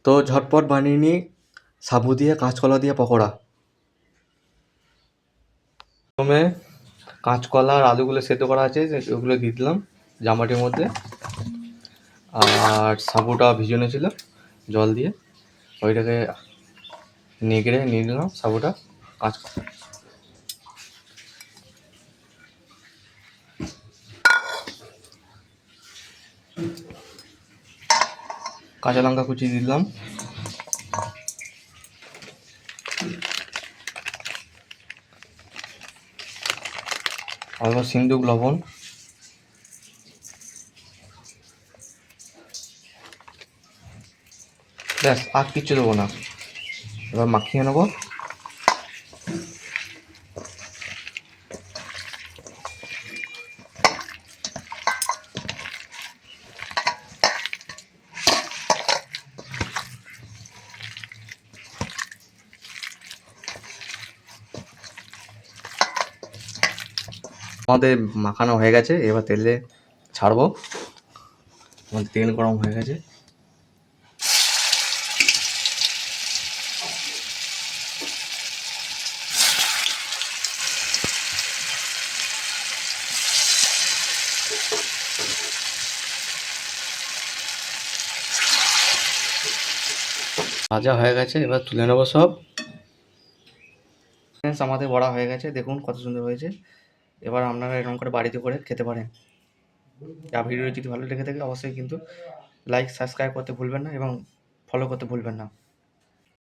তো ঝটপট বানিয়ে নিই সাবু দিয়ে কাঁচকলা দিয়ে পকোড়া। প্রথমে কাঁচকলা আর আলুগুলো সেদ্ধ করা আছে ওগুলো দিয়ে দিলাম জামাটির মধ্যে, আর সাবুটা ভিজানো ছিল জল দিয়ে, ওইটাকে নেড়ে নিয়ে নিলাম সাবুটা। কাঁচা লঙ্কা কুচি দিলাম, অল্প সিন্দুক লবণ, ব্যাস আর কিচ্ছু দেবো না। এবার মাখিয়ে নেবো। আমাদের মাখানো হয়ে গেছে, এবার তেলে ছাড়বো। আমাদের তেল গরম হয়ে গেছে। ভাজা হয়ে গেছে, এবার তুলে নেবো সব। ফ্রেন্ডস, আমাদের বড়া হয়ে গেছে, দেখুন কত সুন্দর হয়েছে। এবার আপনারা এরকম করে বাড়িতে করে খেতে পারেন। আর ভিডিও যদি ভালো লেগে থাকে অবশ্যই কিন্তু লাইক সাবস্ক্রাইব করতে ভুলবেন না এবং ফলো করতে ভুলবেন না।